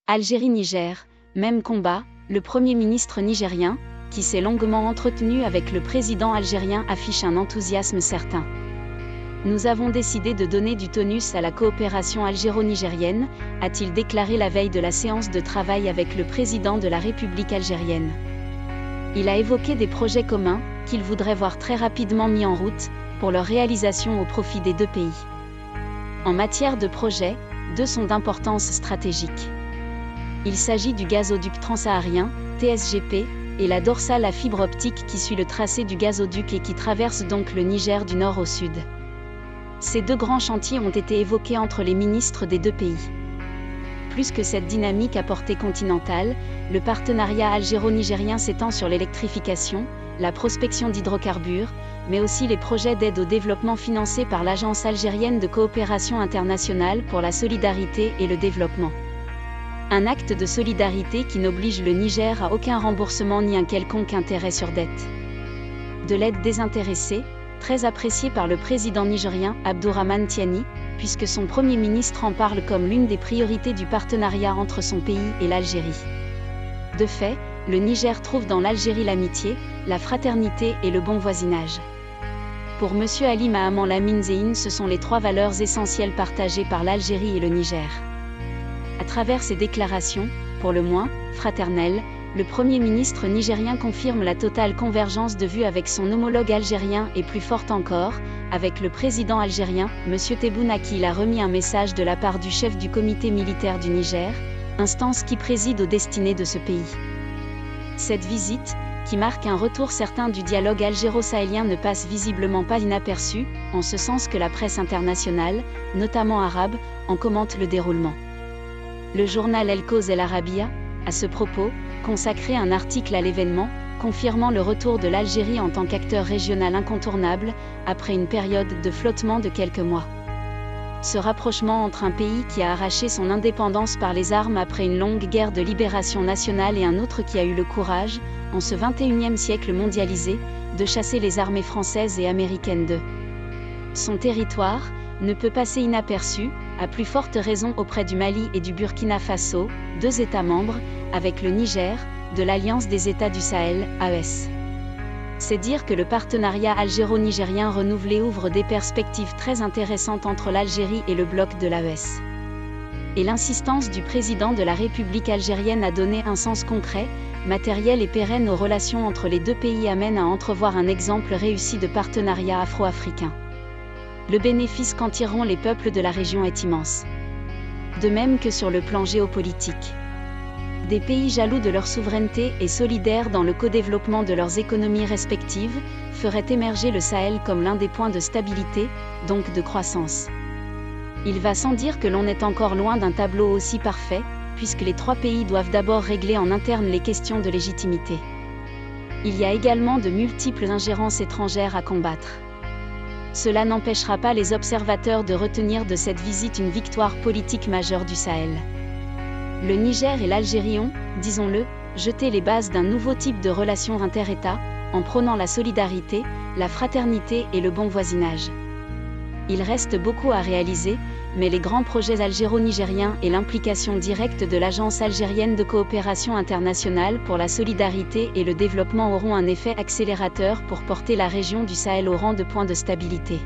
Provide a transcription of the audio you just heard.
Algérie-Niger, même combat, le Premier ministre nigérien, qui s'est longuement entretenu avec le président algérien, affiche un enthousiasme certain. Nous avons décidé de donner du tonus à la coopération algéro-nigérienne, a-t-il déclaré la veille de la séance de travail avec le président de la République algérienne. Il a évoqué des projets communs, qu'il voudrait voir très rapidement mis en route, pour leur réalisation au profit des deux pays. En matière de projets, deux sont d'importance stratégique. Il s'agit du gazoduc transsaharien, TSGP, et la dorsale à fibre optique qui suit le tracé du gazoduc et qui traverse donc le Niger du nord au sud. Ces deux grands chantiers ont été évoqués entre les ministres des deux pays. Plus que cette dynamique à portée continentale, le partenariat algéro-nigérien s'étend sur l'électrification, la prospection d'hydrocarbures, mais aussi les projets d'aide au développement financés par l'Agence algérienne de coopération internationale pour la solidarité et le développement. Un acte de solidarité qui n'oblige le Niger à aucun remboursement ni un quelconque intérêt sur dette. De l'aide désintéressée, très appréciée par le président nigérien, Abdourahmane Tiani, puisque son Premier ministre en parle comme l'une des priorités du partenariat entre son pays et l'Algérie. De fait, le Niger trouve dans l'Algérie l'amitié, la fraternité et le bon voisinage. Pour M. Ali Mahaman Lamine Zeine, ce sont les trois valeurs essentielles partagées par l'Algérie et le Niger. À travers ses déclarations, pour le moins, fraternelles, le Premier ministre nigérien confirme la totale convergence de vues avec son homologue algérien et plus forte encore, avec le président algérien, M. Tebboune, à qui il a remis un message de la part du chef du comité militaire du Niger, instance qui préside aux destinées de ce pays. Cette visite, qui marque un retour certain du dialogue algéro-sahélien, ne passe visiblement pas inaperçue, en ce sens que la presse internationale, notamment arabe, en commente le déroulement. Le journal El Cause El Arabia, à ce propos, consacré un article à l'événement, confirmant le retour de l'Algérie en tant qu'acteur régional incontournable, après une période de flottement de quelques mois. Ce rapprochement entre un pays qui a arraché son indépendance par les armes après une longue guerre de libération nationale et un autre qui a eu le courage, en ce XXIe siècle mondialisé, de chasser les armées françaises et américaines de son territoire, ne peut passer inaperçu, à plus forte raison auprès du Mali et du Burkina Faso, deux États membres, avec le Niger, de l'Alliance des États du Sahel, AES. C'est dire que le partenariat algéro-nigérien renouvelé ouvre des perspectives très intéressantes entre l'Algérie et le bloc de l'AES. Et l'insistance du président de la République algérienne à donner un sens concret, matériel et pérenne aux relations entre les deux pays amène à entrevoir un exemple réussi de partenariat afro-africain. Le bénéfice qu'en tireront les peuples de la région est immense. De même que sur le plan géopolitique. Des pays jaloux de leur souveraineté et solidaires dans le co-développement de leurs économies respectives, feraient émerger le Sahel comme l'un des points de stabilité, donc de croissance. Il va sans dire que l'on est encore loin d'un tableau aussi parfait, puisque les trois pays doivent d'abord régler en interne les questions de légitimité. Il y a également de multiples ingérences étrangères à combattre. Cela n'empêchera pas les observateurs de retenir de cette visite une victoire politique majeure du Sahel. Le Niger et l'Algérie ont, disons-le, jeté les bases d'un nouveau type de relation inter-États, en prônant la solidarité, la fraternité et le bon voisinage. Il reste beaucoup à réaliser, mais les grands projets algéro-nigériens et l'implication directe de l'Agence algérienne de coopération internationale pour la solidarité et le développement auront un effet accélérateur pour porter la région du Sahel au rang de point de stabilité.